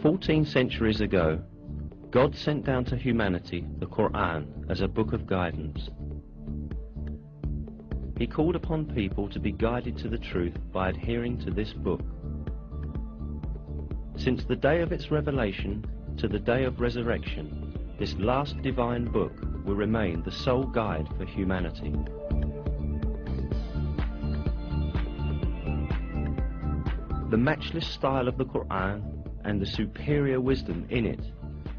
14 centuries ago, God sent down to humanity the Qur'an as a book of guidance. He called upon people to be guided to the truth by adhering to this book. Since the day of its revelation to the day of resurrection, this last divine book will remain the sole guide for humanity. The matchless style of the Qur'an and the superior wisdom in it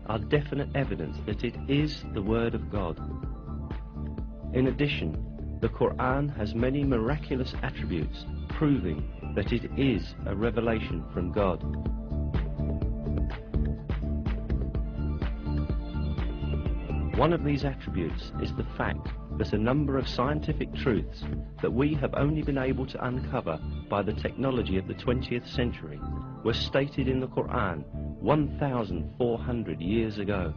are definite evidence that it is the Word of God. In addition, the Qur'an has many miraculous attributes proving that it is a revelation from God. One of these attributes is the fact that a number of scientific truths that we have only been able to uncover by the technology of the 20th century were stated in the Qur'an 1,400 years ago.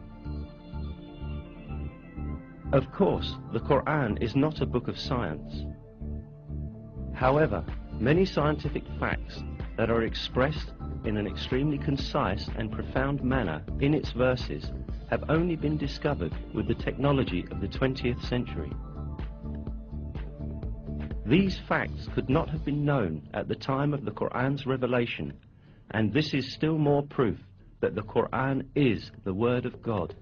Of course, the Qur'an is not a book of science. However, many scientific facts that are expressed in an extremely concise and profound manner in its verses have only been discovered with the technology of the 20th century. These facts could not have been known at the time of the Qur'an's revelation, and this is still more proof that the Qur'an is the Word of God.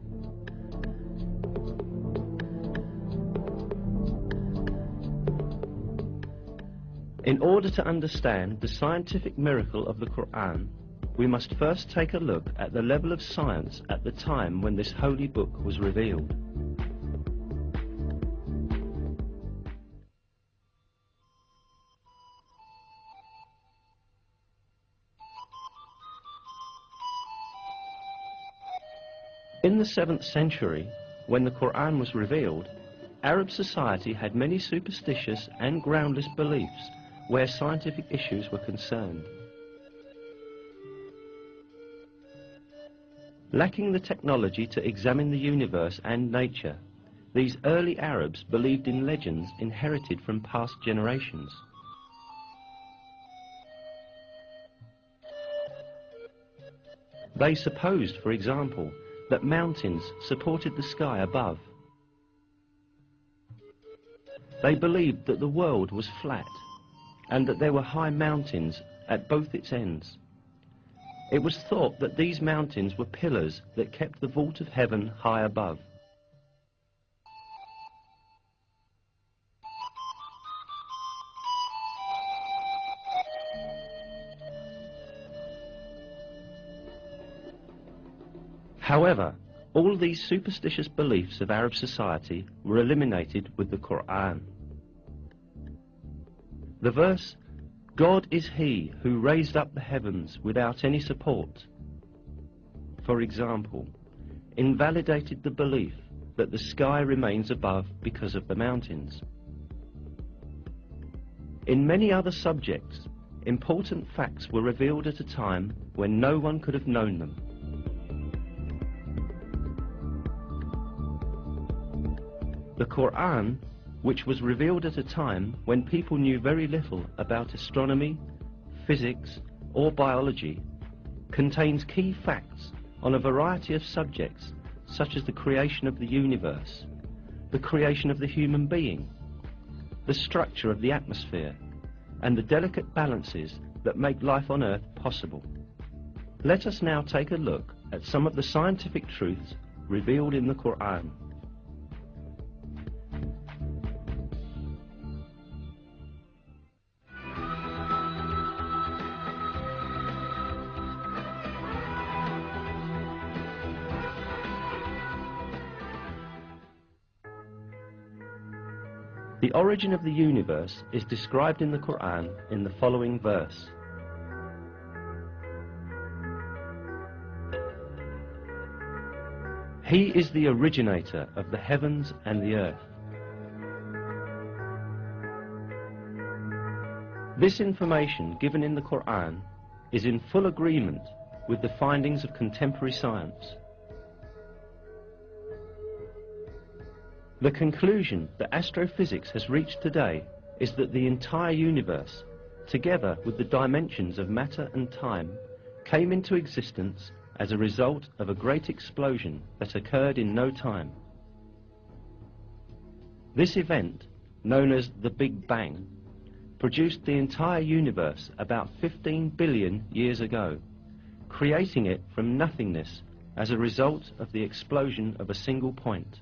In order to understand the scientific miracle of the Qur'an, we must first take a look at the level of science at the time when this holy book was revealed. In the 7th century, when the Qur'an was revealed, Arab society had many superstitious and groundless beliefs where scientific issues were concerned. Lacking the technology to examine the universe and nature, these early Arabs believed in legends inherited from past generations. They supposed, for example, that mountains supported the sky above. They believed that the world was flat and that there were high mountains at both its ends. It was thought that these mountains were pillars that kept the vault of heaven high above. However, all these superstitious beliefs of Arab society were eliminated with the Qur'an. The verse, "God is He who raised up the heavens without any support," for example, invalidated the belief that the sky remains above because of the mountains. In many other subjects, important facts were revealed at a time when no one could have known them. The Qur'an, which was revealed at a time when people knew very little about astronomy, physics, or biology, contains key facts on a variety of subjects such as the creation of the universe, the creation of the human being, the structure of the atmosphere, and the delicate balances that make life on Earth possible. Let us now take a look at some of the scientific truths revealed in the Qur'an. The origin of the universe is described in the Qur'an in the following verse. He is the originator of the heavens and the earth. This information given in the Qur'an is in full agreement with the findings of contemporary science. The conclusion that astrophysics has reached today is that the entire universe, together with the dimensions of matter and time, came into existence as a result of a great explosion that occurred in no time. This event, known as the Big Bang, produced the entire universe about 15 billion years ago, creating it from nothingness as a result of the explosion of a single point.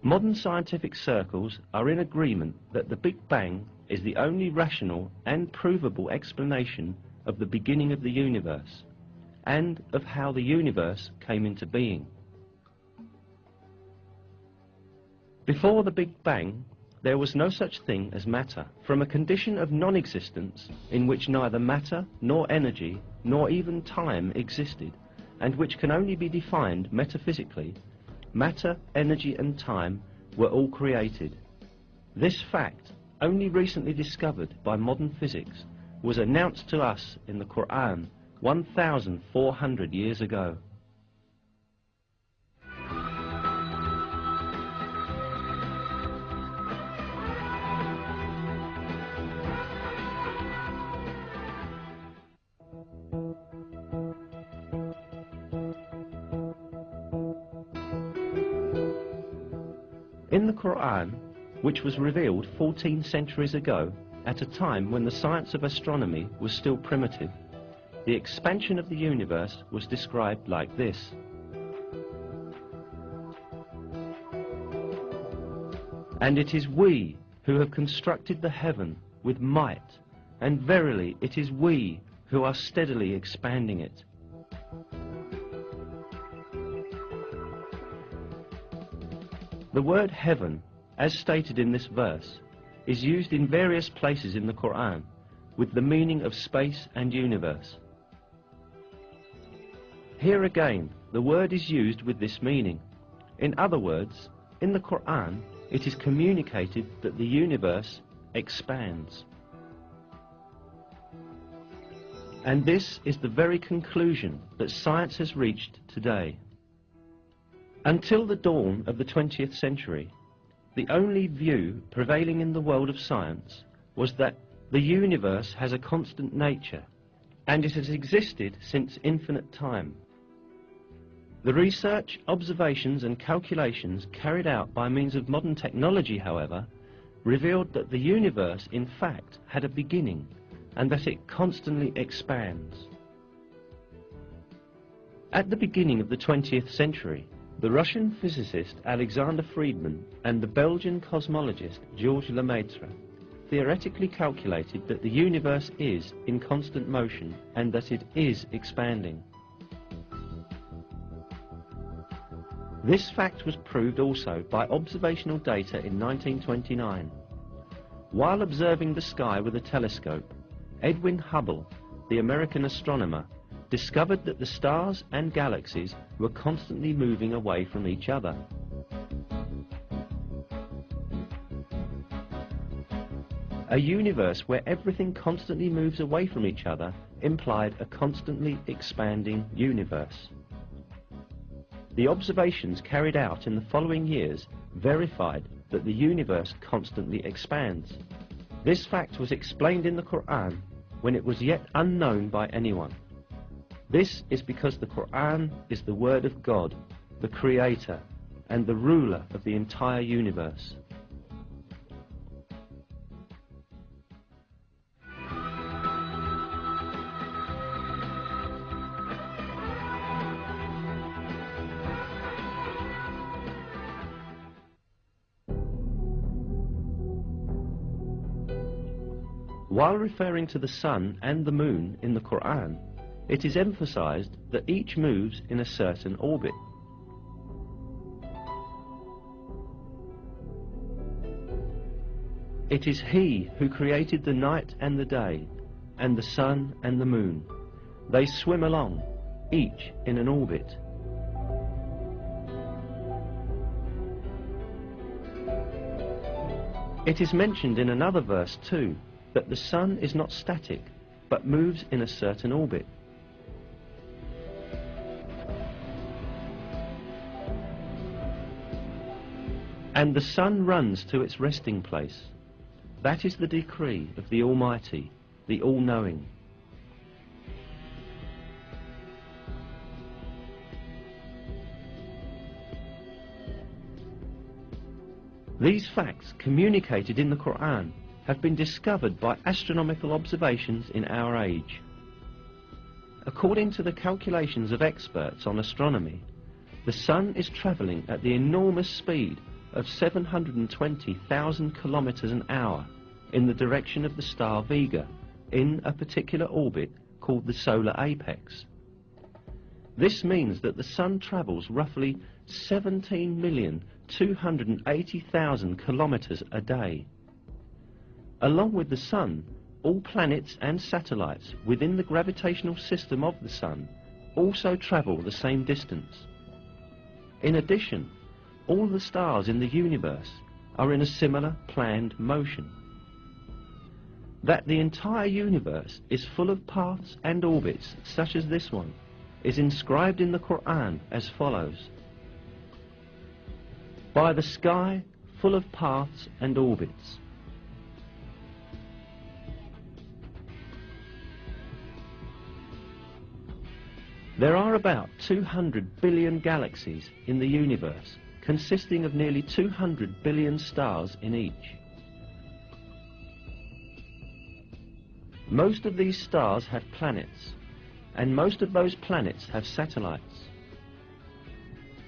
Modern scientific circles are in agreement that the Big Bang is the only rational and provable explanation of the beginning of the universe and of how the universe came into being. Before the Big Bang, there was no such thing as matter. From a condition of non-existence in which neither matter nor energy nor even time existed, and which can only be defined metaphysically, matter, energy and time were all created. This fact, only recently discovered by modern physics, was announced to us in the Qur'an 1,400 years ago. In the Qur'an, which was revealed 14 centuries ago, at a time when the science of astronomy was still primitive, the expansion of the universe was described like this. And it is we who have constructed the heaven with might, and verily it is we who are steadily expanding it. The word heaven, as stated in this verse, is used in various places in the Qur'an with the meaning of space and universe. Here again, the word is used with this meaning. In other words, in the Qur'an, it is communicated that the universe expands. And this is the very conclusion that science has reached today. Until the dawn of the 20th century, the only view prevailing in the world of science was that the universe has a constant nature, and it has existed since infinite time. The research, observations and calculations carried out by means of modern technology, however, revealed that the universe in fact had a beginning and that it constantly expands. At the beginning of the 20th century, the Russian physicist Alexander Friedmann and the Belgian cosmologist Georges Lemaitre theoretically calculated that the universe is in constant motion and that it is expanding. This fact was proved also by observational data in 1929. While observing the sky with a telescope, Edwin Hubble, the American astronomer, discovered that the stars and galaxies were constantly moving away from each other. A universe where everything constantly moves away from each other implied a constantly expanding universe. The observations carried out in the following years verified that the universe constantly expands. This fact was explained in the Qur'an when it was yet unknown by anyone. This is because the Qur'an is the word of God, the Creator, and the ruler of the entire universe. While referring to the sun and the moon in the Qur'an, it is emphasized that each moves in a certain orbit. It is He who created the night and the day, and the sun and the moon. They swim along, each in an orbit. It is mentioned in another verse too, that the sun is not static, but moves in a certain orbit. And the sun runs to its resting place. That is the decree of the Almighty, the All-Knowing. These facts, communicated in the Qur'an, have been discovered by astronomical observations in our age. According to the calculations of experts on astronomy, the Sun is travelling at the enormous speed of 720,000 kilometers an hour in the direction of the star Vega, in a particular orbit called the solar apex. This means that the Sun travels roughly 17,280,000 kilometers a day. Along with the Sun, all planets and satellites within the gravitational system of the Sun also travel the same distance. In addition, all the stars in the universe are in a similar planned motion. That the entire universe is full of paths and orbits such as this one is inscribed in the Qur'an as follows: by the sky full of paths and orbits. There are about 200 billion galaxies in the universe, consisting of nearly 200 billion stars in each. Most of these stars have planets, and most of those planets have satellites.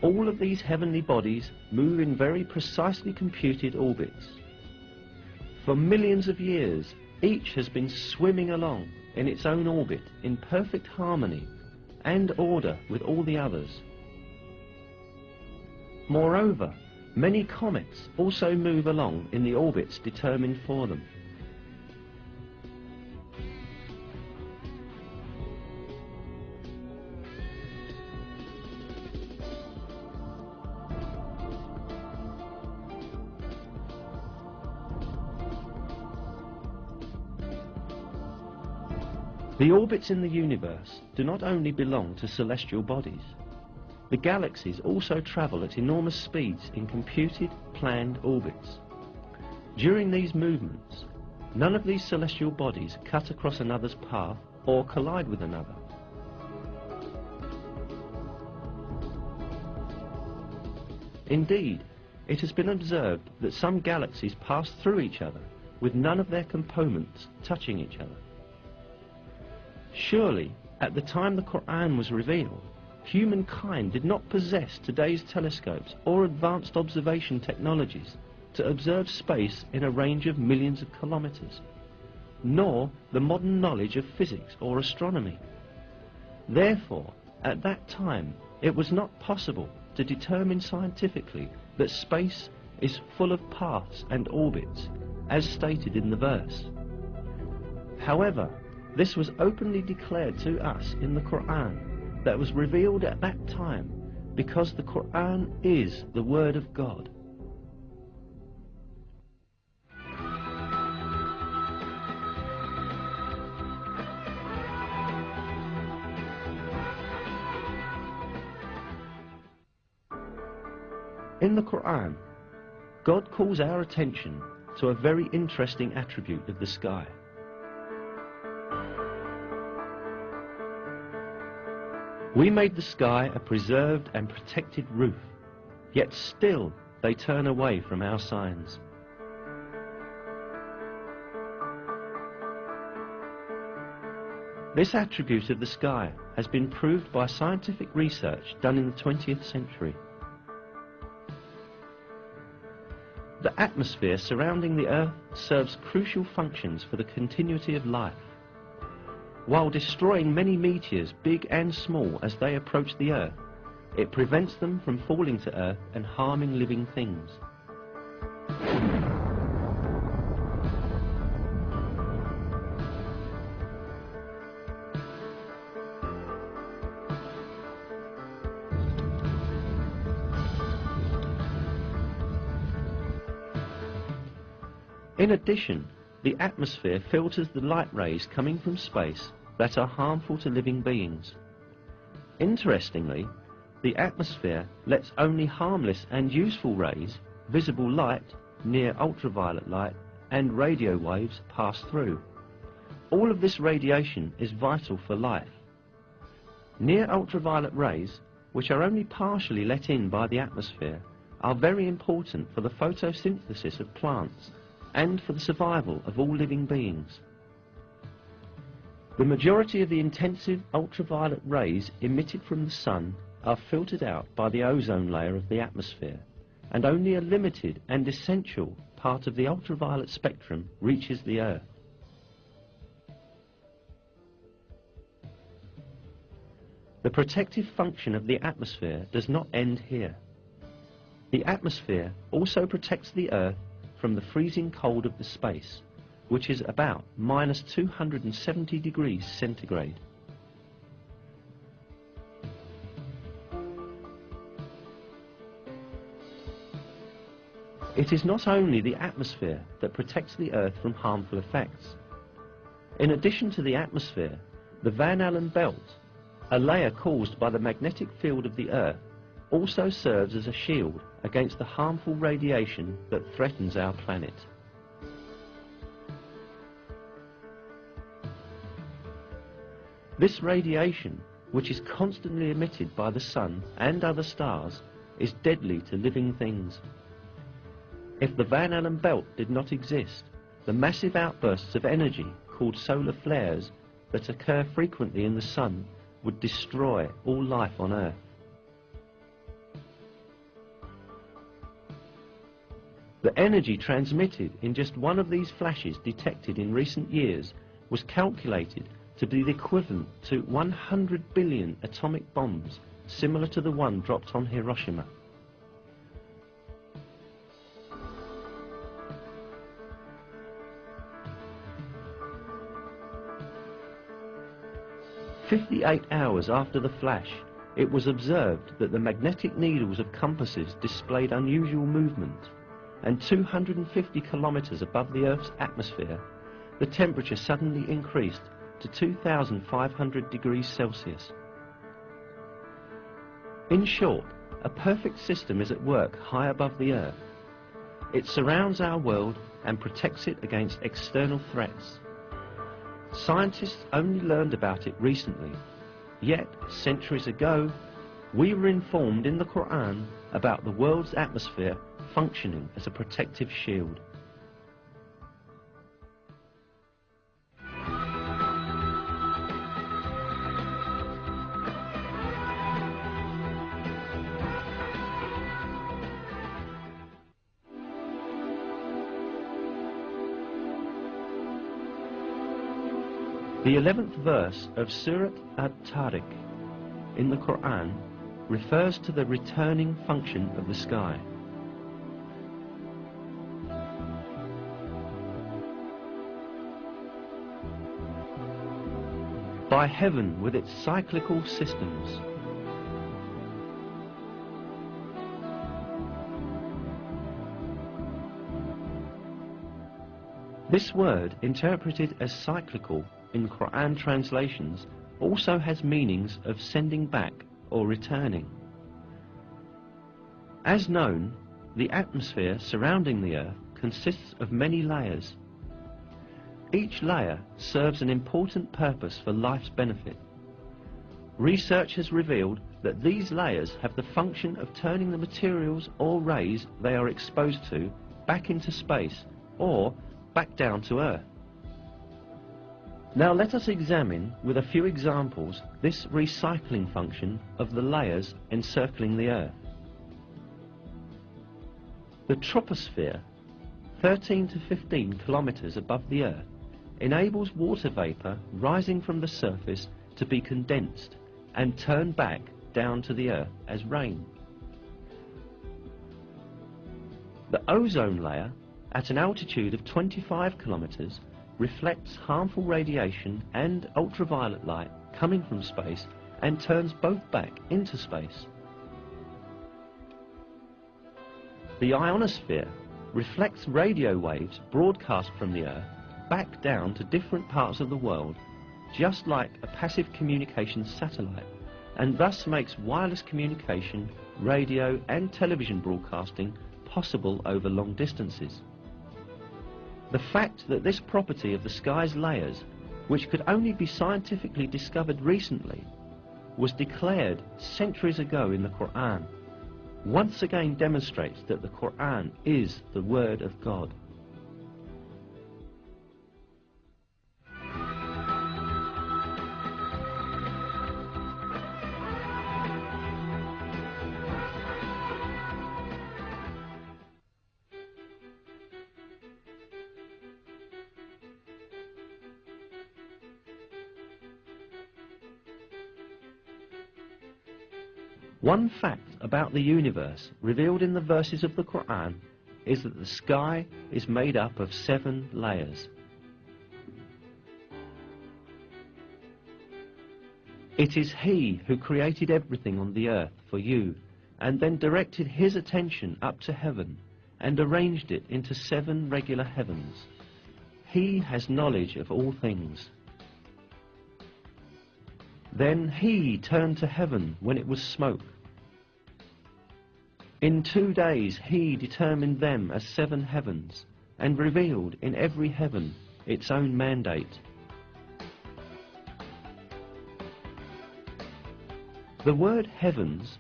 All of these heavenly bodies move in very precisely computed orbits. For millions of years, each has been swimming along in its own orbit in perfect harmony and order with all the others. Moreover, many comets also move along in the orbits determined for them. The orbits in the universe do not only belong to celestial bodies. The galaxies also travel at enormous speeds in computed, planned orbits. During these movements, none of these celestial bodies cut across another's path or collide with another. Indeed, it has been observed that some galaxies pass through each other with none of their components touching each other. Surely, at the time the Qur'an was revealed, humankind did not possess today's telescopes or advanced observation technologies to observe space in a range of millions of kilometers, nor the modern knowledge of physics or astronomy. Therefore, at that time, it was not possible to determine scientifically that space is full of paths and orbits, as stated in the verse. However, this was openly declared to us in the Qur'an that was revealed at that time, because the Qur'an is the Word of God. In the Qur'an, God calls our attention to a very interesting attribute of the sky. We made the sky a preserved and protected roof, yet still they turn away from our signs. This attribute of the sky has been proved by scientific research done in the 20th century. The atmosphere surrounding the Earth serves crucial functions for the continuity of life. While destroying many meteors, big and small, as they approach the Earth, it prevents them from falling to Earth and harming living things. In addition, the atmosphere filters the light rays coming from space that are harmful to living beings. Interestingly, the atmosphere lets only harmless and useful rays, visible light, near ultraviolet light, and radio waves pass through. All of this radiation is vital for life. Near ultraviolet rays, which are only partially let in by the atmosphere, are very important for the photosynthesis of plants and for the survival of all living beings. The majority of the intensive ultraviolet rays emitted from the sun are filtered out by the ozone layer of the atmosphere, and only a limited and essential part of the ultraviolet spectrum reaches the Earth. The protective function of the atmosphere does not end here. The atmosphere also protects the Earth from the freezing cold of the space, which is about -270 degrees centigrade. It is not only the atmosphere that protects the Earth from harmful effects. In addition to the atmosphere, the Van Allen belt, a layer caused by the magnetic field of the Earth, also serves as a shield against the harmful radiation that threatens our planet. This radiation, which is constantly emitted by the sun and other stars, is deadly to living things. If the Van Allen belt did not exist, the massive outbursts of energy called solar flares that occur frequently in the sun would destroy all life on Earth. The energy transmitted in just one of these flashes detected in recent years was calculated to be the equivalent to 100 billion atomic bombs, similar to the one dropped on Hiroshima. "58 hours after the flash, it was observed that the magnetic needles of compasses displayed unusual movement, and 250 kilometers above the Earth's atmosphere, the temperature suddenly increased to 2,500 degrees Celsius. In short, a perfect system is at work high above the Earth. It surrounds our world and protects it against external threats. Scientists only learned about it recently, yet centuries ago we were informed in the Qur'an about the world's atmosphere functioning as a protective shield. The 11th verse of Surat at-Tariq in the Qur'an refers to the returning function of the sky. By heaven with its cyclical systems. This word, interpreted as cyclical in Qur'an translations, also has meanings of sending back or returning. As known, the atmosphere surrounding the Earth consists of many layers. Each layer serves an important purpose for life's benefit. Research has revealed that these layers have the function of turning the materials or rays they are exposed to back into space or back down to Earth. Now let us examine with a few examples this recycling function of the layers encircling the Earth. The troposphere, 13 to 15 kilometers above the Earth, enables water vapor rising from the surface to be condensed and turned back down to the Earth as rain. The ozone layer, at an altitude of 25 kilometers, reflects harmful radiation and ultraviolet light coming from space and turns both back into space. The ionosphere reflects radio waves broadcast from the Earth back down to different parts of the world, just like a passive communications satellite, and thus makes wireless communication, radio and television broadcasting possible over long distances. The fact that this property of the sky's layers, which could only be scientifically discovered recently, was declared centuries ago in the Qur'an. once again demonstrates that the Qur'an is the word of God. One fact about the universe revealed in the verses of the Qur'an is that the sky is made up of 7 layers. It is He who created everything on the earth for you, and then directed His attention up to heaven and arranged it into 7 regular heavens. He has knowledge of all things. Then He turned to heaven when it was smoke. In 2 days He determined them as 7 heavens, and revealed in every heaven its own mandate. The word heavens,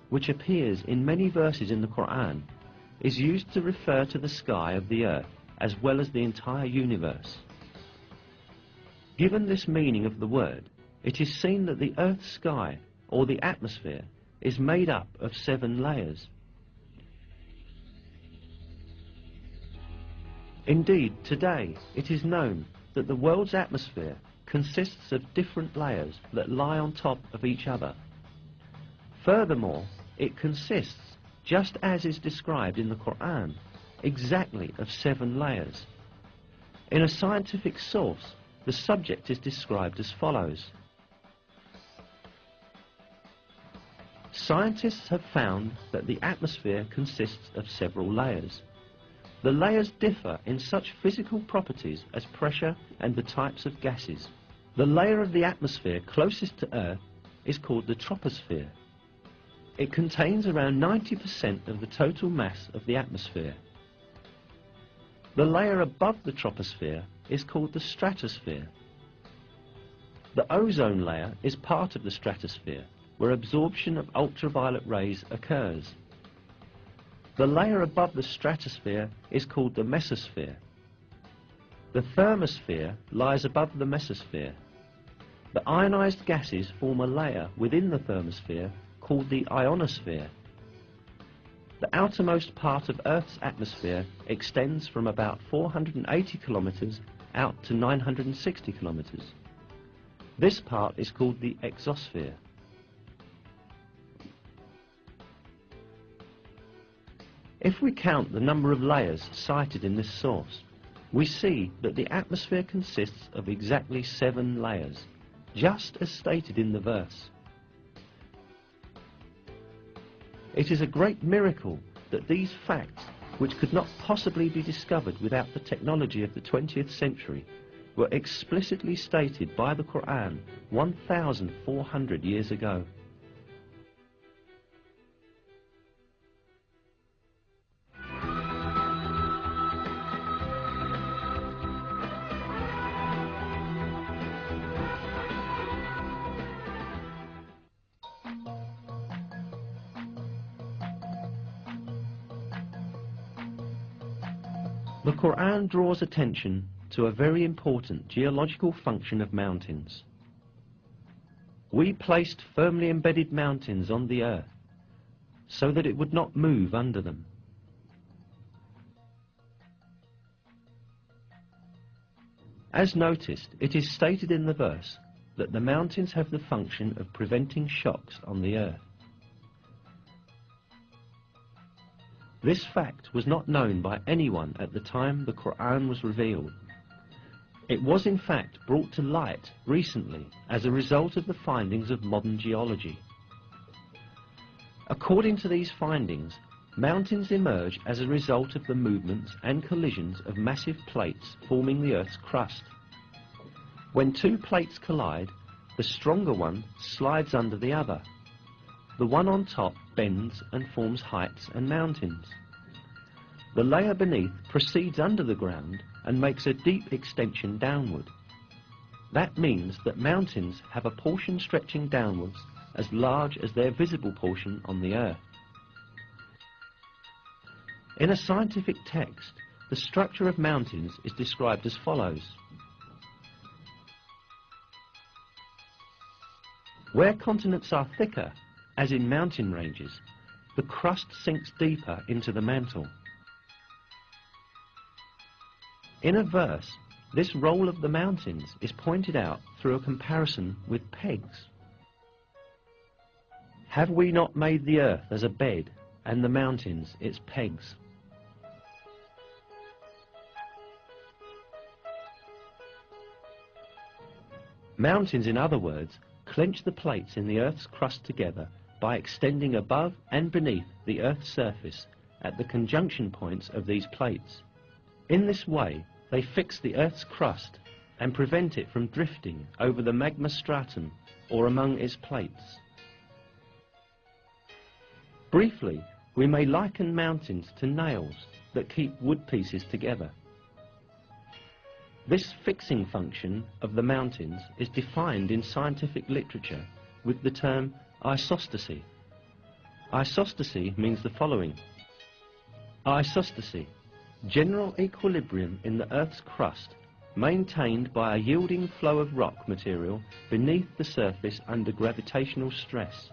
which appears in many verses in the Qur'an, is used to refer to the sky of the earth as well as the entire universe. Given this meaning of the word, it is seen that the earth's sky, or the atmosphere, is made up of 7 layers. Indeed, today it is known that the world's atmosphere consists of different layers that lie on top of each other. Furthermore, it consists, just as is described in the Qur'an, exactly of 7 layers. In a scientific source, the subject is described as follows. Scientists have found that the atmosphere consists of several layers. The layers differ in such physical properties as pressure and the types of gases. The layer of the atmosphere closest to Earth is called the troposphere. It contains around 90% of the total mass of the atmosphere. The layer above the troposphere is called the stratosphere. The ozone layer is part of the stratosphere, where absorption of ultraviolet rays occurs. The layer above the stratosphere is called the mesosphere. The thermosphere lies above the mesosphere. The ionized gases form a layer within the thermosphere called the ionosphere. The outermost part of Earth's atmosphere extends from about 480 kilometers out to 960 kilometers. This part is called the exosphere. If we count the number of layers cited in this source, we see that the atmosphere consists of exactly 7 layers, just as stated in the verse. It is a great miracle that these facts, which could not possibly be discovered without the technology of the 20th century, were explicitly stated by the Qur'an 1,400 years ago. The Qur'an draws attention to a very important geological function of mountains. We placed firmly embedded mountains on the earth so that it would not move under them. As noticed, it is stated in the verse that the mountains have the function of preventing shocks on the earth. This fact was not known by anyone at the time the Qur'an was revealed. It was in fact brought to light recently as a result of the findings of modern geology. According to these findings, mountains emerge as a result of the movements and collisions of massive plates forming the Earth's crust. When 2 plates collide, the stronger one slides under the other. The one on top bends and forms heights and mountains. The layer beneath proceeds under the ground and makes a deep extension downward. That means that mountains have a portion stretching downwards as large as their visible portion on the earth. In a scientific text, the structure of mountains is described as follows. Where continents are thicker, as in mountain ranges, the crust sinks deeper into the mantle. In a verse, this role of the mountains is pointed out through a comparison with pegs. Have we not made the earth as a bed, and the mountains its pegs? Mountains, in other words, clench the plates in the earth's crust together by extending above and beneath the earth's surface at the conjunction points of these plates. In this way, they fix the earth's crust and prevent it from drifting over the magma stratum or among its plates. Briefly, we may liken mountains to nails that keep wood pieces together. This fixing function of the mountains is defined in scientific literature with the term isostasy. Isostasy means the following. Isostasy, general equilibrium in the Earth's crust, maintained by a yielding flow of rock material beneath the surface under gravitational stress.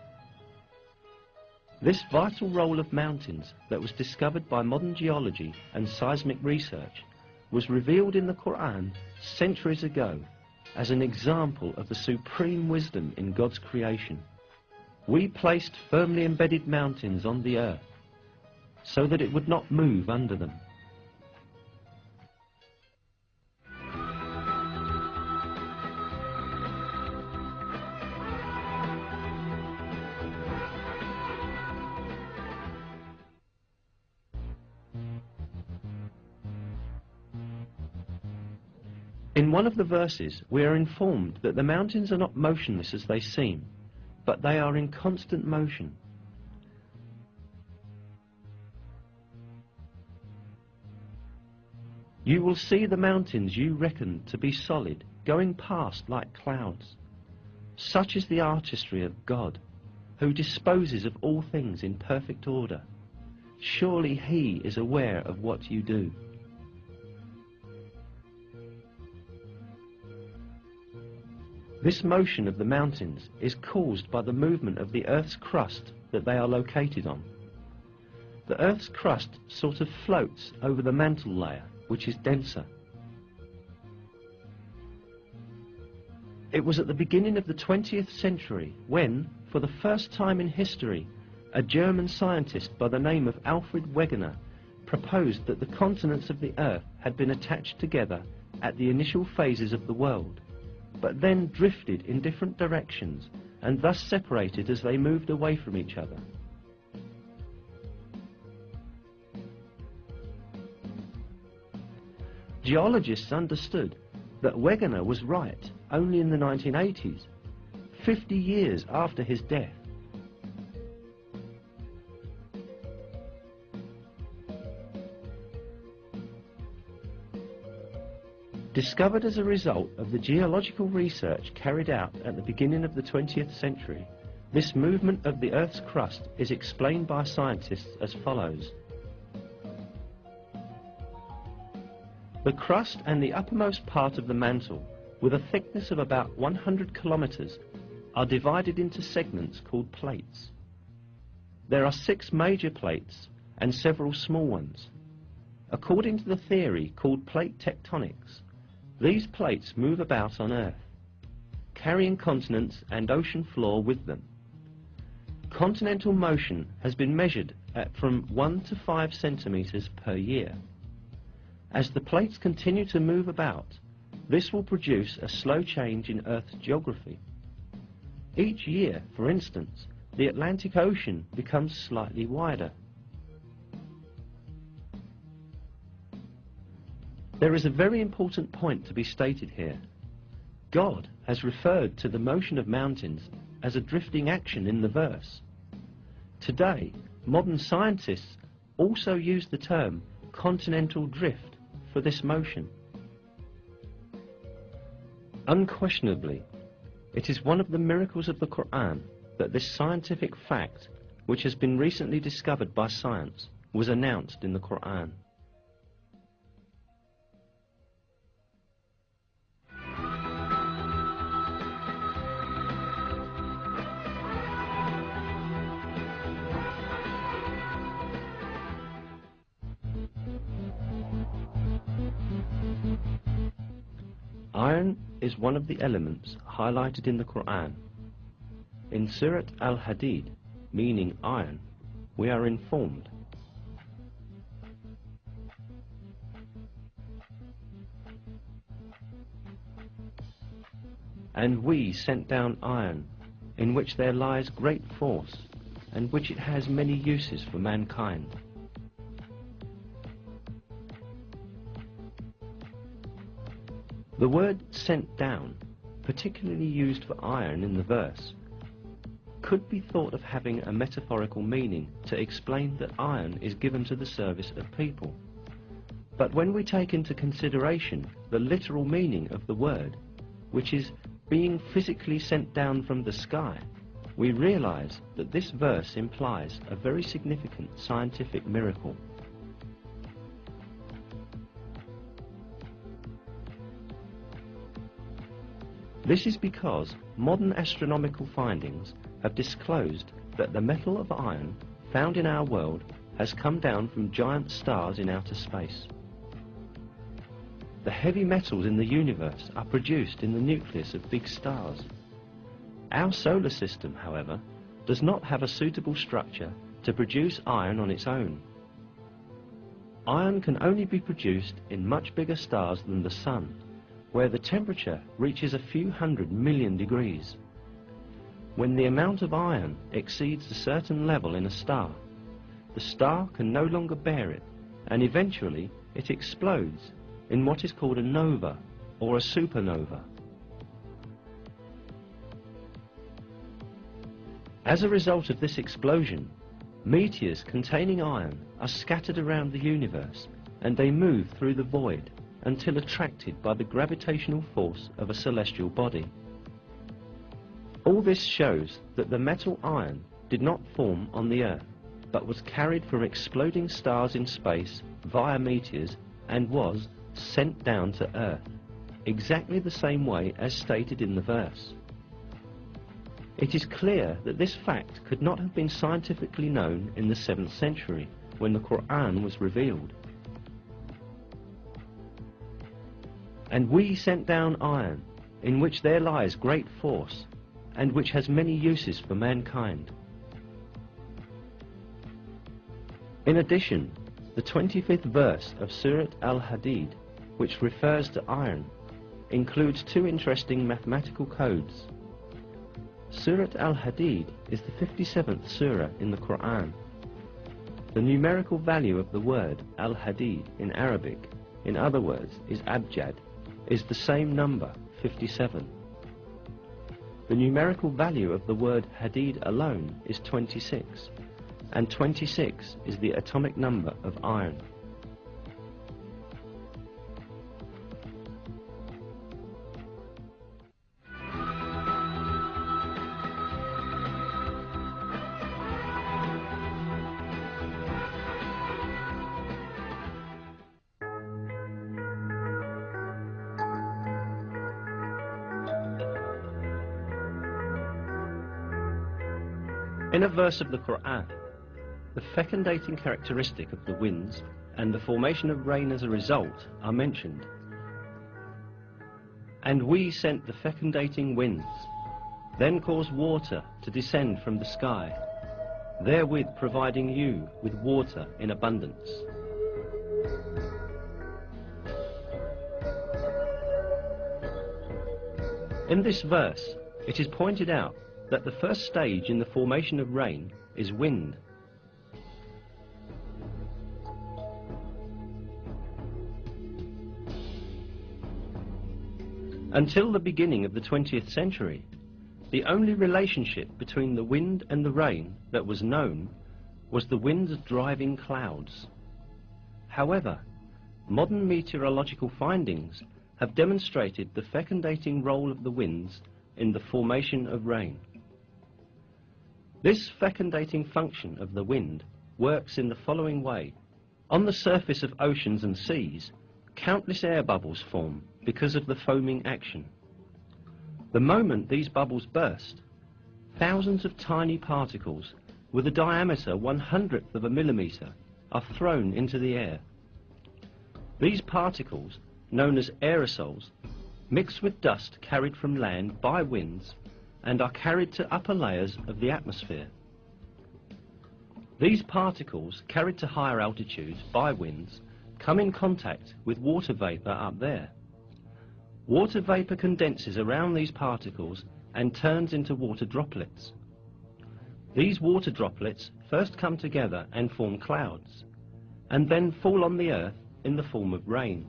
This vital role of mountains that was discovered by modern geology and seismic research was revealed in the Qur'an centuries ago as an example of the supreme wisdom in God's creation. We placed firmly embedded mountains on the earth so that it would not move under them. In one of the verses, we are informed that the mountains are not motionless as they seem, but they are in constant motion. You will see the mountains you reckon to be solid going past like clouds. Such is the artistry of God, who disposes of all things in perfect order. Surely He is aware of what you do. This motion of the mountains is caused by the movement of the Earth's crust that they are located on. The Earth's crust sort of floats over the mantle layer, which is denser. It was at the beginning of the 20th century when, for the first time in history, a German scientist by the name of Alfred Wegener proposed that the continents of the Earth had been attached together at the initial phases of the world, but then drifted in different directions and thus separated as they moved away from each other. Geologists understood that Wegener was right only in the 1980s, 50 years after his death. Discovered as a result of the geological research carried out at the beginning of the 20th century, this movement of the Earth's crust is explained by scientists as follows. The crust and the uppermost part of the mantle, with a thickness of about 100 kilometers, are divided into segments called plates. There are 6 major plates and several small ones. According to the theory called plate tectonics, these plates move about on Earth, carrying continents and ocean floor with them. Continental motion has been measured at from 1 to 5 centimeters per year. As the plates continue to move about, this will produce a slow change in Earth's geography. Each year, for instance, the Atlantic Ocean becomes slightly wider. There is a very important point to be stated here. God has referred to the motion of mountains as a drifting action in the verse. Today, modern scientists also use the term continental drift for this motion. Unquestionably, it is one of the miracles of the Qur'an that this scientific fact, which has been recently discovered by science, was announced in the Qur'an. Iron is one of the elements highlighted in the Qur'an. In Surat al-Hadid, meaning iron, we are informed, "And we sent down iron, in which there lies great force, and which it has many uses for mankind." The word "sent down," particularly used for iron in the verse, could be thought of having a metaphorical meaning to explain that iron is given to the service of people. But when we take into consideration the literal meaning of the word, which is being physically sent down from the sky, we realize that this verse implies a very significant scientific miracle. This is because modern astronomical findings have disclosed that the metal of iron found in our world has come down from giant stars in outer space. The heavy metals in the universe are produced in the nucleus of big stars. Our solar system, however, does not have a suitable structure to produce iron on its own. Iron can only be produced in much bigger stars than the Sun, where the temperature reaches a few 100 million degrees. When the amount of iron exceeds a certain level in a star, the star can no longer bear it, and eventually it explodes in what is called a nova or a supernova. As a result of this explosion, meteors containing iron are scattered around the universe, and they move through the void until attracted by the gravitational force of a celestial body. All this shows that the metal iron did not form on the Earth, but was carried from exploding stars in space via meteors and was sent down to Earth, exactly the same way as stated in the verse. It is clear that this fact could not have been scientifically known in the 7th century, when the Qur'an was revealed. "And we sent down iron, in which there lies great force, and which has many uses for mankind." In addition, the 25th verse of Surat al-Hadid, which refers to iron, includes two interesting mathematical codes. Surat al-Hadid is the 57th surah in the Qur'an. The numerical value of the word al-Hadid in Arabic, in other words, is abjad, is the same number, 57. The numerical value of the word hadid alone is 26, and 26 is the atomic number of iron. In a verse of the Qur'an, the fecundating characteristic of the winds and the formation of rain as a result are mentioned. "And we sent the fecundating winds, then caused water to descend from the sky, therewith providing you with water in abundance." In this verse, it is pointed out that the first stage in the formation of rain is wind. Until the beginning of the 20th century, the only relationship between the wind and the rain that was known was the wind's driving clouds. However, modern meteorological findings have demonstrated the fecundating role of the winds in the formation of rain. This fecundating function of the wind works in the following way. On the surface of oceans and seas, countless air bubbles form because of the foaming action. The moment these bubbles burst, thousands of tiny particles with a diameter 1/100th of a millimetre are thrown into the air. These particles, known as aerosols, mix with dust carried from land by winds and are carried to upper layers of the atmosphere. These particles, carried to higher altitudes by winds, come in contact with water vapour up there. Water vapour condenses around these particles and turns into water droplets. These water droplets first come together and form clouds, and then fall on the earth in the form of rain.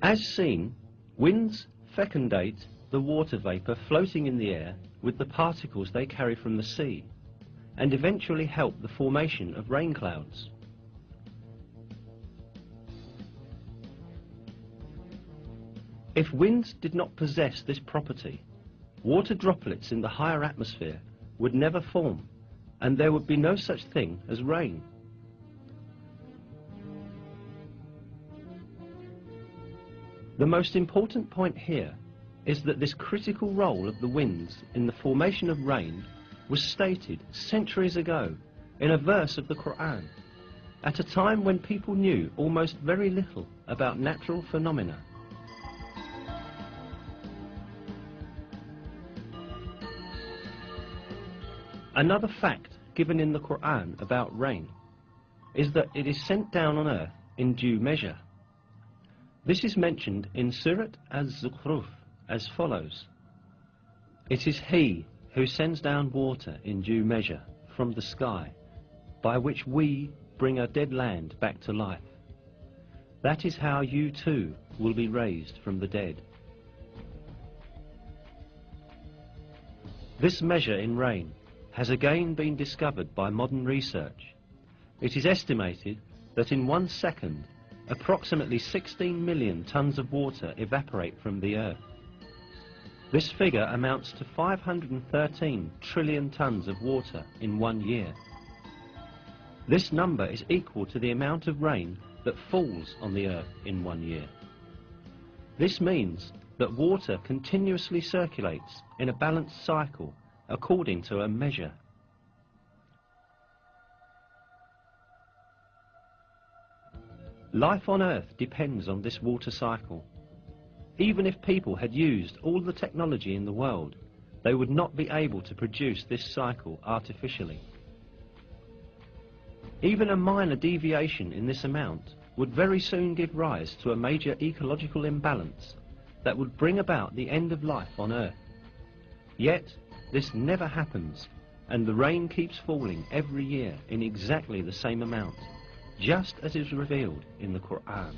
As seen, winds fecundate the water vapour floating in the air with the particles they carry from the sea, and eventually help the formation of rain clouds. If winds did not possess this property, water droplets in the higher atmosphere would never form, and there would be no such thing as rain. The most important point here is that this critical role of the winds in the formation of rain was stated centuries ago in a verse of the Qur'an, at a time when people knew almost very little about natural phenomena. Another fact given in the Qur'an about rain is that it is sent down on earth in due measure. This is mentioned in Surat Az-Zukhruf as follows: "It is He who sends down water in due measure from the sky, by which we bring a dead land back to life. That is how you too will be raised from the dead." This measure in rain has again been discovered by modern research. It is estimated that in 1 second, approximately 16 million tons of water evaporate from the earth. This figure amounts to 513 trillion tons of water in 1 year. This number is equal to the amount of rain that falls on the earth in 1 year. This means that water continuously circulates in a balanced cycle according to a measure. Life on Earth depends on this water cycle. Even if people had used all the technology in the world, they would not be able to produce this cycle artificially. Even a minor deviation in this amount would very soon give rise to a major ecological imbalance that would bring about the end of life on Earth. Yet, this never happens, and the rain keeps falling every year in exactly the same amount, just as is revealed in the Qur'an.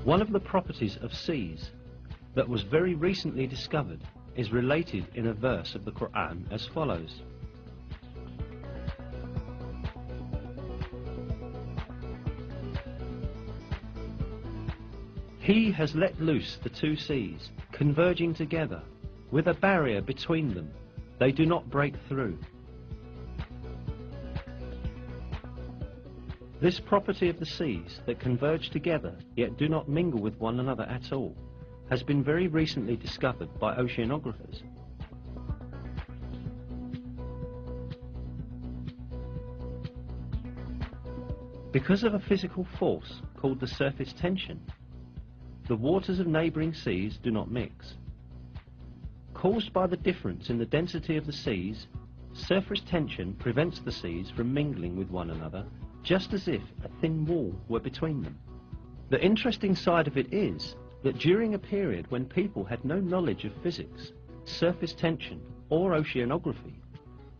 One of the properties of seas that was very recently discovered is related in a verse of the Qur'an as follows: "He has let loose the two seas, converging together, with a barrier between them. They do not break through." This property of the seas that converge together yet do not mingle with one another at all has been very recently discovered by oceanographers. Because of a physical force called the surface tension, the waters of neighbouring seas do not mix. Caused by the difference in the density of the seas, surface tension prevents the seas from mingling with one another, just as if a thin wall were between them. The interesting side of it is that during a period when people had no knowledge of physics, surface tension, or oceanography.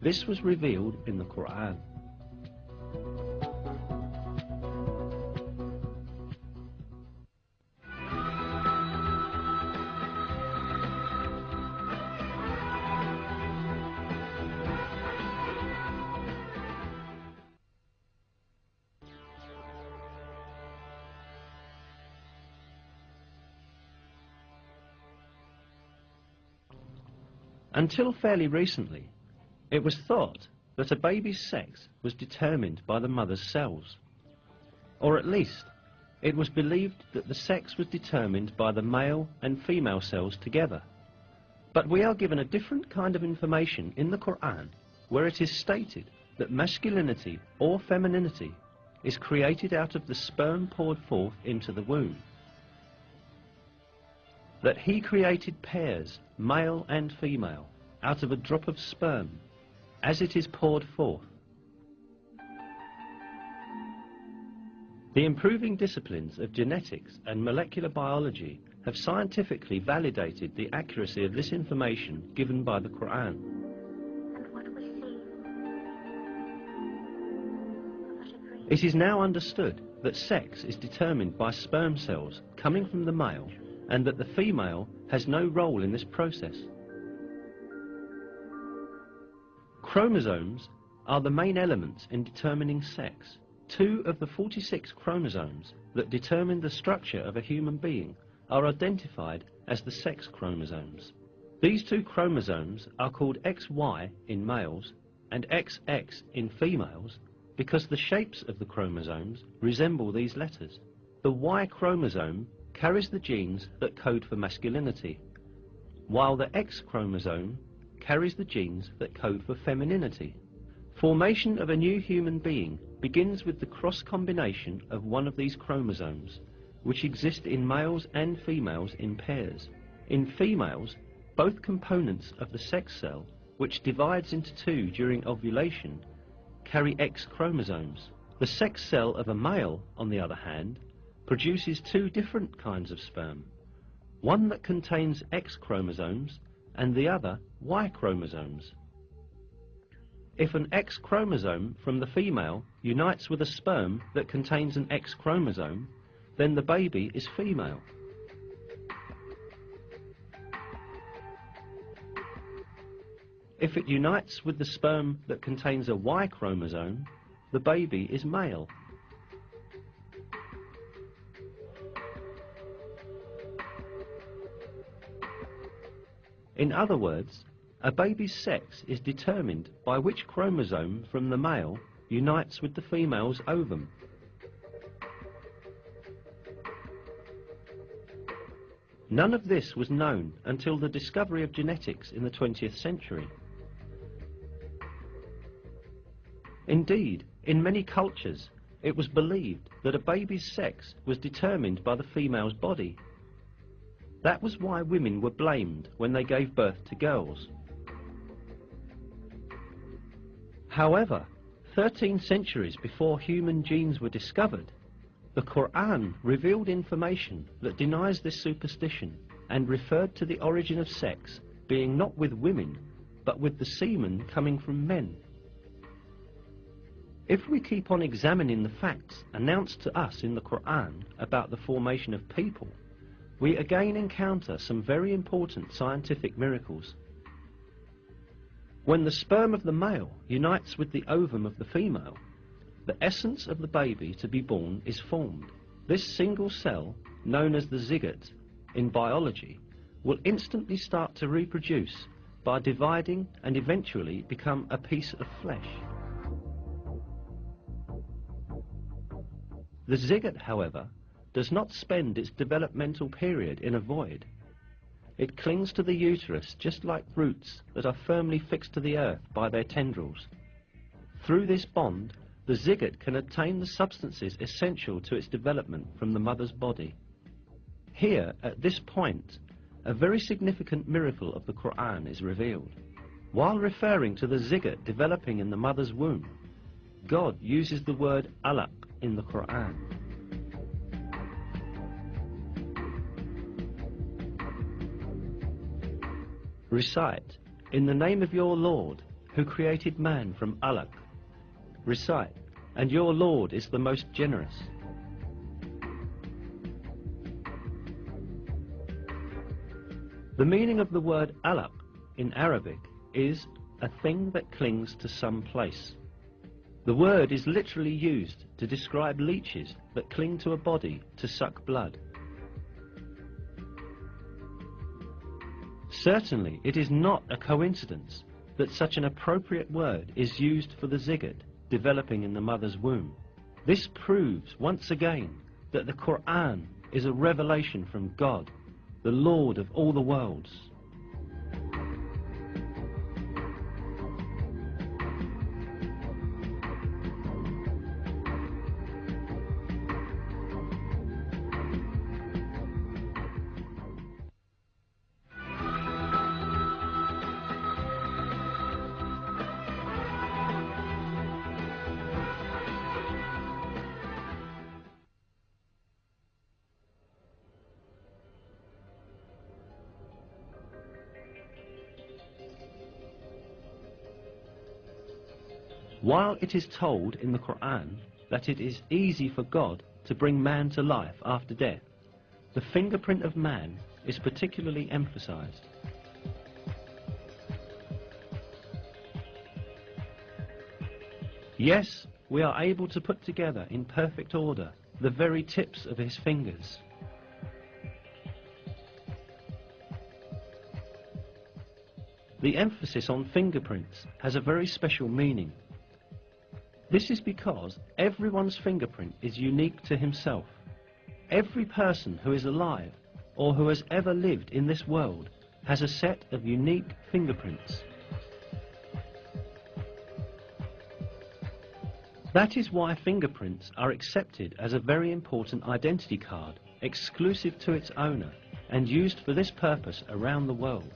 This was revealed in the Qur'an. Until fairly recently, it was thought that a baby's sex was determined by the mother's cells. Or at least, it was believed that the sex was determined by the male and female cells together. But we are given a different kind of information in the Qur'an, where it is stated that masculinity or femininity is created out of the sperm poured forth into the womb. That he created pairs, male and female, out of a drop of sperm, as it is poured forth. The improving disciplines of genetics and molecular biology have scientifically validated the accuracy of this information given by the Qur'an. It is now understood that sex is determined by sperm cells coming from the male, and that the female has no role in this process. Chromosomes are the main elements in determining sex. 2 of the 46 chromosomes that determine the structure of a human being are identified as the sex chromosomes. These 2 chromosomes are called XY in males and XX in females because the shapes of the chromosomes resemble these letters. The Y chromosome carries the genes that code for masculinity, while the X chromosome carries the genes that code for femininity. Formation of a new human being begins with the cross combination of one of these chromosomes, which exist in males and females in pairs. In females, both components of the sex cell, which divides into 2 during ovulation, carry X chromosomes. The sex cell of a male, on the other hand, produces 2 different kinds of sperm, one that contains X chromosomes and the other Y chromosomes. If an X chromosome from the female unites with a sperm that contains an X chromosome, then the baby is female. If it unites with the sperm that contains a Y chromosome, the baby is male. In other words, a baby's sex is determined by which chromosome from the male unites with the female's ovum. None of this was known until the discovery of genetics in the 20th century. Indeed, in many cultures, it was believed that a baby's sex was determined by the female's body. That was why women were blamed when they gave birth to girls. However, 13 centuries before human genes were discovered, the Qur'an revealed information that denies this superstition and referred to the origin of sex being not with women, but with the semen coming from men. If we keep on examining the facts announced to us in the Qur'an about the formation of people, we again encounter some very important scientific miracles. When the sperm of the male unites with the ovum of the female, the essence of the baby to be born is formed. This single cell, known as the zygote in biology, will instantly start to reproduce by dividing and eventually become a piece of flesh. The zygote, however, does not spend its developmental period in a void. It clings to the uterus just like roots that are firmly fixed to the earth by their tendrils. Through this bond, the zygote can obtain the substances essential to its development from the mother's body. Here, at this point, a very significant miracle of the Qur'an is revealed. While referring to the zygote developing in the mother's womb, God uses the word alaq in the Qur'an. Recite, in the name of your Lord, who created man from alaq. Recite, and your Lord is the most generous. The meaning of the word alaq in Arabic is a thing that clings to some place. The word is literally used to describe leeches that cling to a body to suck blood. Certainly, it is not a coincidence that such an appropriate word is used for the zygote developing in the mother's womb. This proves once again that the Qur'an is a revelation from God, the Lord of all the worlds. While it is told in the Qur'an that it is easy for God to bring man to life after death, the fingerprint of man is particularly emphasized. Yes, we are able to put together in perfect order the very tips of his fingers. The emphasis on fingerprints has a very special meaning. This is because everyone's fingerprint is unique to himself. Every person who is alive or who has ever lived in this world has a set of unique fingerprints. That is why fingerprints are accepted as a very important identity card, exclusive to its owner, and used for this purpose around the world.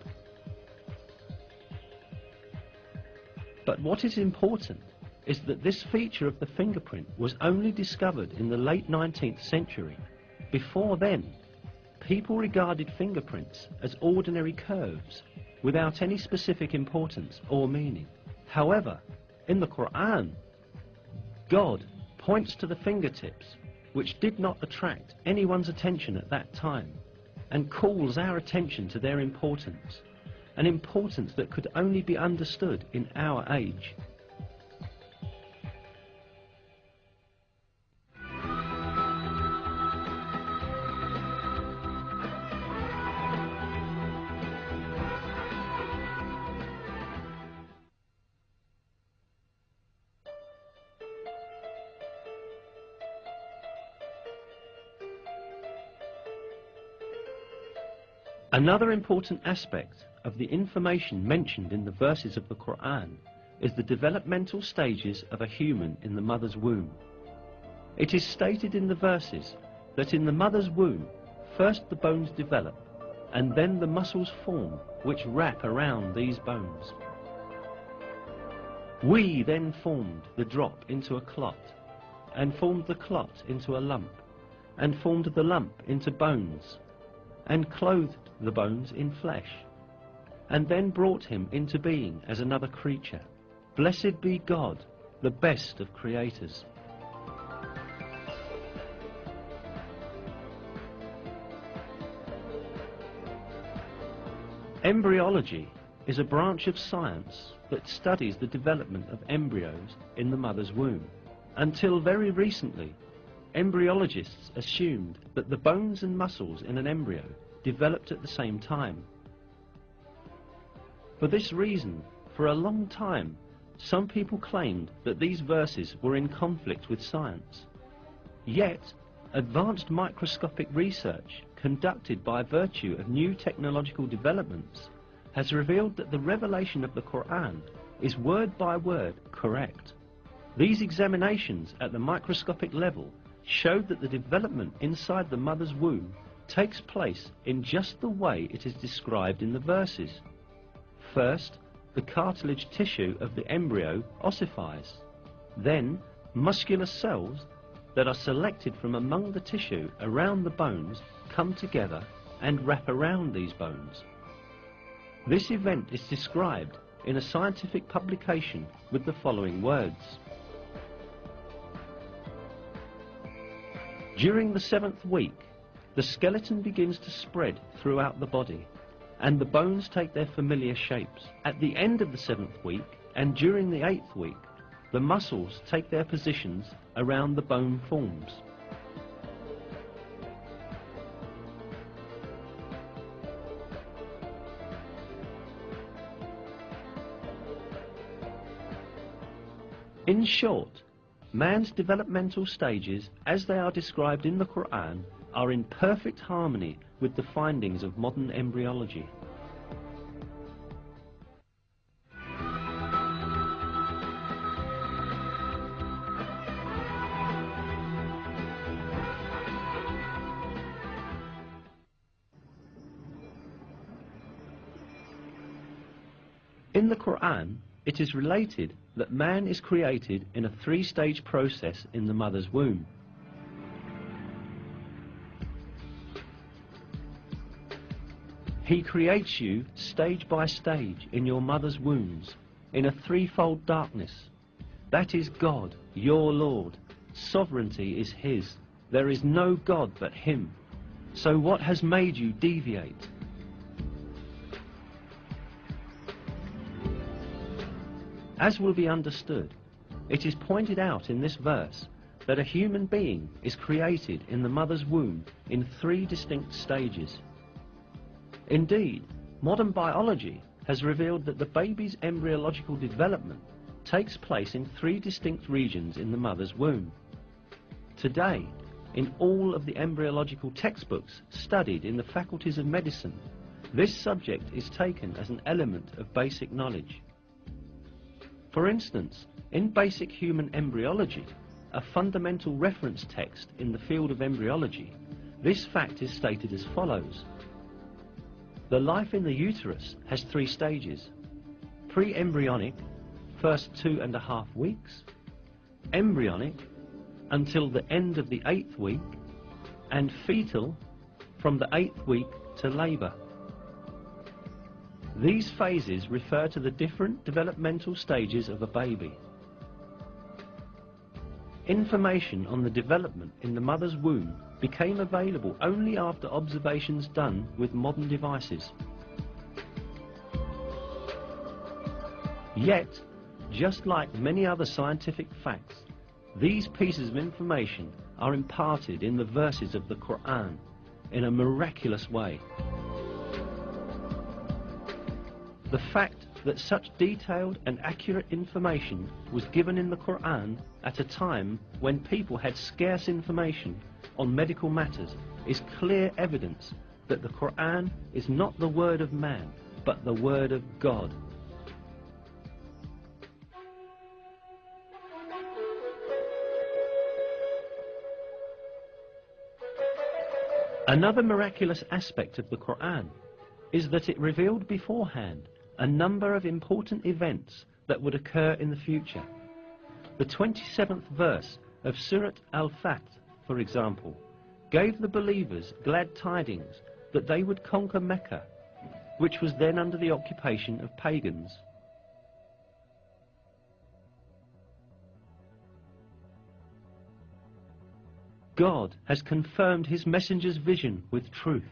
But what is important is that this feature of the fingerprint was only discovered in the late 19th century. Before then, people regarded fingerprints as ordinary curves without any specific importance or meaning. However, in the Qur'an, God points to the fingertips, which did not attract anyone's attention at that time, and calls our attention to their importance, an importance that could only be understood in our age. Another important aspect of the information mentioned in the verses of the Qur'an is the developmental stages of a human in the mother's womb. It is stated in the verses that in the mother's womb, first the bones develop, and then the muscles form which wrap around these bones. We then formed the drop into a clot, and formed the clot into a lump, and formed the lump into bones, and clothed the bones in flesh, and then brought him into being as another creature. Blessed be God, the best of creators. Embryology is a branch of science that studies the development of embryos in the mother's womb. Until very recently, embryologists assumed that the bones and muscles in an embryo developed at the same time. For this reason, for a long time, some people claimed that these verses were in conflict with science. Yet, advanced microscopic research conducted by virtue of new technological developments has revealed that the revelation of the Qur'an is word by word correct. These examinations at the microscopic level showed that the development inside the mother's womb takes place in just the way it is described in the verses. First, the cartilage tissue of the embryo ossifies. Then, muscular cells that are selected from among the tissue around the bones come together and wrap around these bones. This event is described in a scientific publication with the following words. During the 7th week, the skeleton begins to spread throughout the body, and the bones take their familiar shapes. At the end of the 7th week, and during the 8th week, the muscles take their positions around the bone forms. In short, man's developmental stages, as they are described in the Qur'an, are in perfect harmony with the findings of modern embryology. In the Qur'an, it is related that man is created in a 3-stage process in the mother's womb. He creates you stage by stage in your mother's wombs, in a 3-fold darkness. That is God, your Lord. Sovereignty is His. There is no God but Him. So what has made you deviate? As will be understood, it is pointed out in this verse that a human being is created in the mother's womb in 3 distinct stages. Indeed, modern biology has revealed that the baby's embryological development takes place in 3 distinct regions in the mother's womb. Today, in all of the embryological textbooks studied in the faculties of medicine, this subject is taken as an element of basic knowledge. For instance, in basic human embryology, a fundamental reference text in the field of embryology, this fact is stated as follows. The life in the uterus has 3 stages: pre-embryonic, first 2.5 weeks, embryonic, until the end of the 8th week, and fetal, from the 8th week to labour. These phases refer to the different developmental stages of a baby. Information on the development in the mother's womb became available only after observations done with modern devices. Yet, just like many other scientific facts, these pieces of information are imparted in the verses of the Qur'an in a miraculous way. The fact that such detailed and accurate information was given in the Qur'an at a time when people had scarce information on medical matters is clear evidence that the Qur'an is not the word of man, but the word of God. Another miraculous aspect of the Qur'an is that it revealed beforehand a number of important events that would occur in the future. The 27th verse of Surat Al-Fath, for example, gave the believers glad tidings that they would conquer Mecca, which was then under the occupation of pagans. God has confirmed His messenger's vision with truth.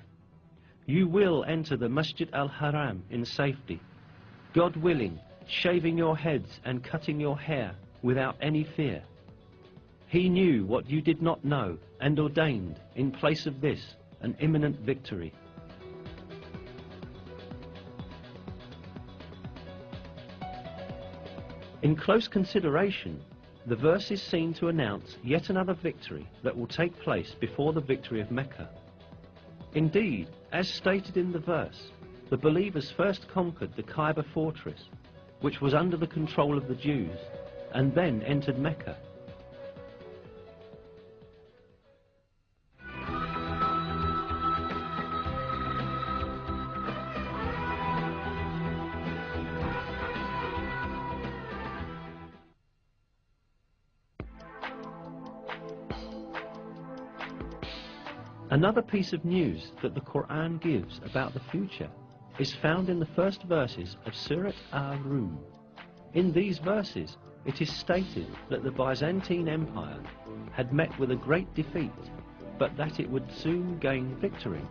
You will enter the Masjid al-Haram in safety, God willing, shaving your heads and cutting your hair without any fear. He knew what you did not know and ordained, in place of this, an imminent victory. In close consideration, the verse is seen to announce yet another victory that will take place before the victory of Mecca. Indeed, as stated in the verse, the believers first conquered the Kaaba fortress, which was under the control of the Jews, and then entered Mecca. Another piece of news that the Qur'an gives about the future is found in the first verses of Surat Ar-Rum. In these verses, it is stated that the Byzantine Empire had met with a great defeat, but that it would soon gain victory.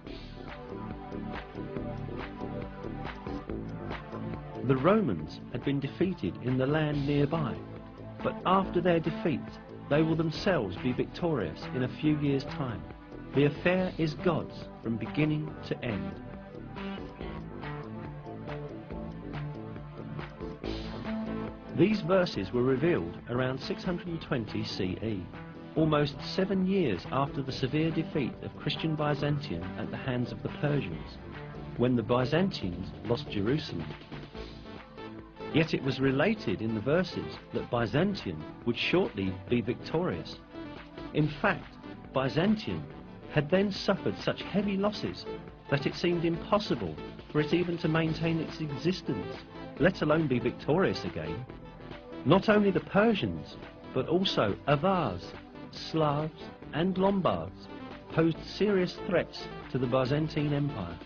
The Romans had been defeated in the land nearby, but after their defeat, they will themselves be victorious in a few years' time. The affair is God's from beginning to end. These verses were revealed around 620 CE, almost 7 years after the severe defeat of Christian Byzantium at the hands of the Persians, when the Byzantines lost Jerusalem. Yet it was related in the verses that Byzantium would shortly be victorious. In fact, Byzantium had then suffered such heavy losses that it seemed impossible for it even to maintain its existence, let alone be victorious again. Not only the Persians, but also Avars, Slavs and Lombards posed serious threats to the Byzantine Empire.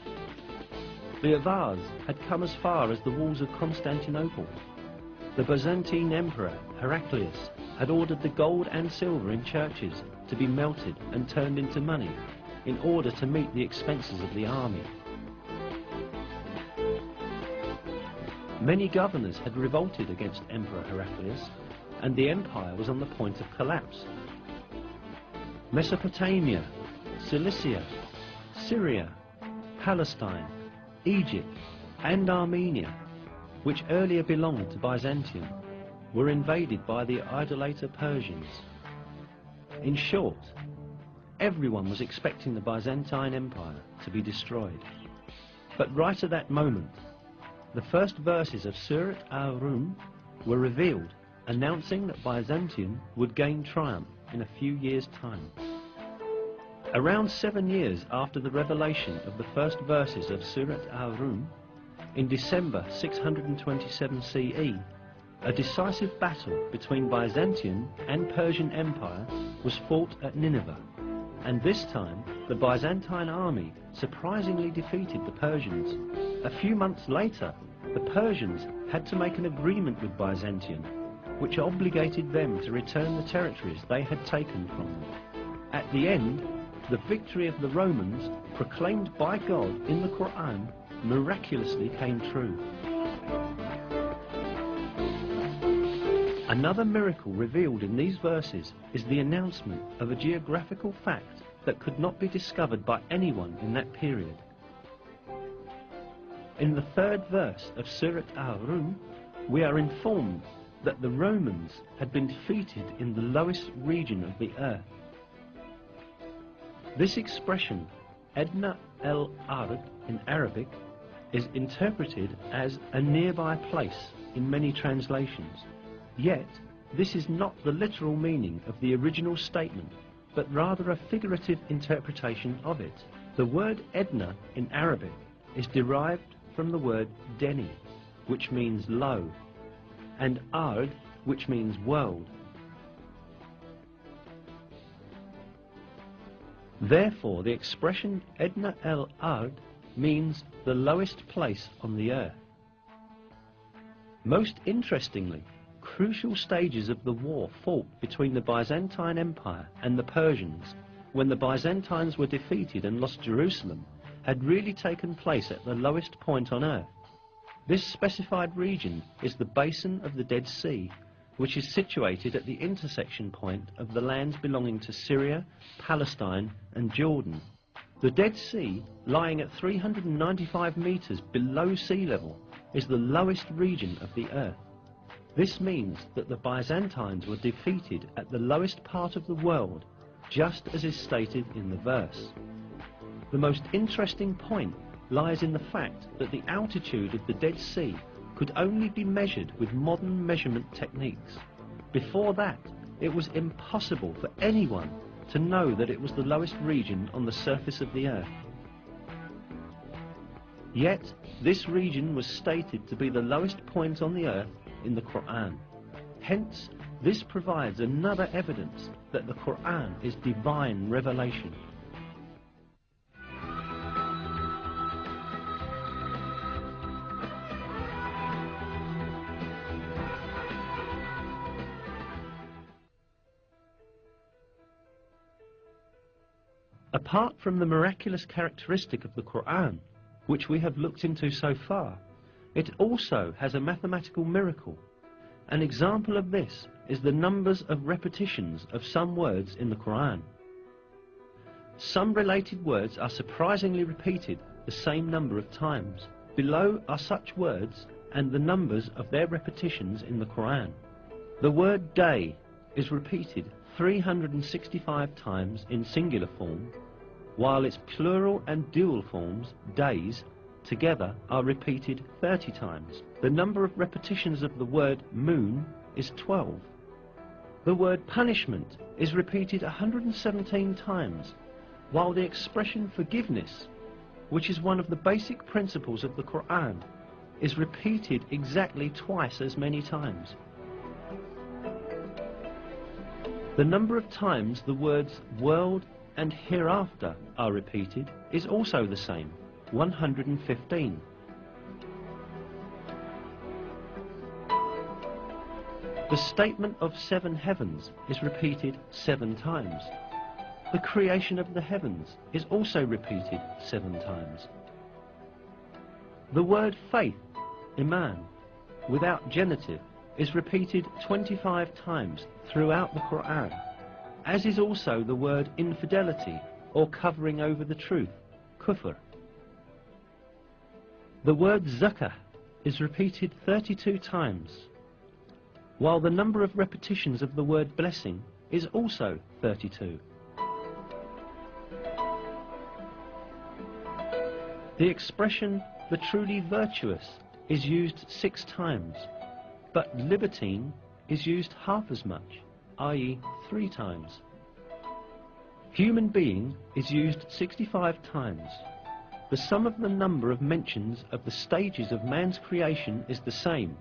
The Avars had come as far as the walls of Constantinople. The Byzantine Emperor Heraclius had ordered the gold and silver in churches to be melted and turned into money in order to meet the expenses of the army. Many governors had revolted against Emperor Heraclius, and the empire was on the point of collapse. Mesopotamia, Cilicia, Syria, Palestine, Egypt and Armenia, which earlier belonged to Byzantium, were invaded by the idolater Persians. In short, everyone was expecting the Byzantine Empire to be destroyed. But right at that moment, the first verses of Surat Ar-Rum were revealed, announcing that Byzantium would gain triumph in a few years' time. Around 7 years after the revelation of the first verses of Surat Ar-Rum, in December 627 CE, a decisive battle between Byzantium and Persian Empire was fought at Nineveh, and this time the Byzantine army surprisingly defeated the Persians. A few months later, the Persians had to make an agreement with Byzantium, which obligated them to return the territories they had taken from them. At the end, the victory of the Romans, proclaimed by God in the Qur'an, miraculously came true. Another miracle revealed in these verses is the announcement of a geographical fact that could not be discovered by anyone in that period. In the third verse of Surat Ar-Rum, we are informed that the Romans had been defeated in the lowest region of the earth. This expression, Edna el-Ard in Arabic, is interpreted as a nearby place in many translations. Yet, this is not the literal meaning of the original statement, but rather a figurative interpretation of it. The word Edna in Arabic is derived from the word Deni, which means low, and Ard, which means world. Therefore, the expression Edna el-Ard means the lowest place on the earth. Most interestingly, crucial stages of the war fought between the Byzantine Empire and the Persians, when the Byzantines were defeated and lost Jerusalem, had really taken place at the lowest point on earth. This specified region is the basin of the Dead Sea, which is situated at the intersection point of the lands belonging to Syria, Palestine and Jordan. The Dead Sea, lying at 395 meters below sea level, is the lowest region of the earth. This means that the Byzantines were defeated at the lowest part of the world, just as is stated in the verse. The most interesting point lies in the fact that the altitude of the Dead Sea could only be measured with modern measurement techniques. Before that, it was impossible for anyone to know that it was the lowest region on the surface of the earth. Yet, this region was stated to be the lowest point on the earth in the Qur'an. Hence, this provides another evidence that the Qur'an is divine revelation. Apart from the miraculous characteristic of the Qur'an, which we have looked into so far, it also has a mathematical miracle. An example of this is the numbers of repetitions of some words in the Qur'an. Some related words are surprisingly repeated the same number of times. Below are such words and the numbers of their repetitions in the Qur'an. The word day is repeated 365 times in singular form, while its plural and dual forms, days, together are repeated 30 times. The number of repetitions of the word moon is 12. The word punishment is repeated 117 times, while the expression forgiveness, which is one of the basic principles of the Qur'an, is repeated exactly twice as many times. The number of times the words world and hereafter are repeated is also the same, 115. The statement of 7 heavens is repeated 7 times. The creation of the heavens is also repeated 7 times. The word faith, iman, without genitive, is repeated 25 times throughout the Qur'an, as is also the word infidelity or covering over the truth, kufr. The word zakah is repeated 32 times, while the number of repetitions of the word blessing is also 32. The expression the truly virtuous is used 6 times, but libertine is used half as much, i.e. 3 times. Human being is used 65 times. The sum of the number of mentions of the stages of man's creation is the same.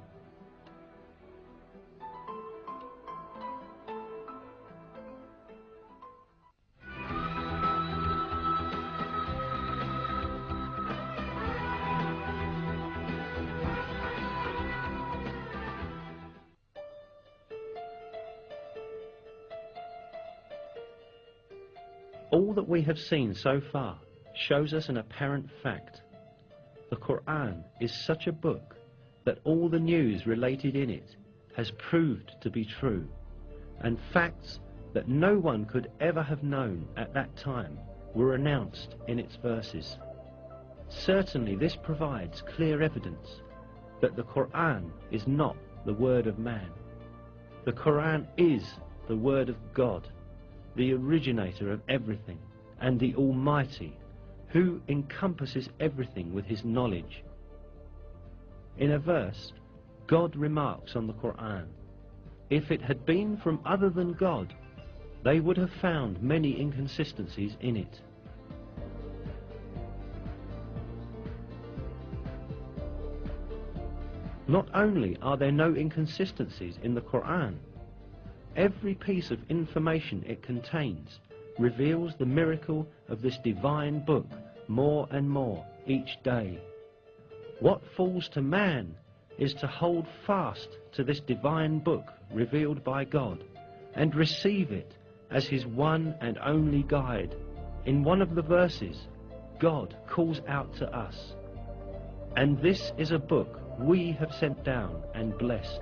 All that we have seen so far shows us an apparent fact. The Qur'an is such a book that all the news related in it has proved to be true, and facts that no one could ever have known at that time were announced in its verses. Certainly this provides clear evidence that the Qur'an is not the word of man. The Qur'an is the word of God, the originator of everything, and the Almighty, who encompasses everything with his knowledge. In a verse, God remarks on the Qur'an, if it had been from other than God, they would have found many inconsistencies in it. Not only are there no inconsistencies in the Qur'an, every piece of information it contains reveals the miracle of this divine book more and more each day. What falls to man is to hold fast to this divine book revealed by God and receive it as his one and only guide. In one of the verses, God calls out to us, "And this is a book we have sent down and blessed,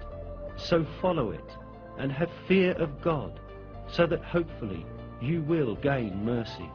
so follow it and have fear of God, so that hopefully you will gain mercy."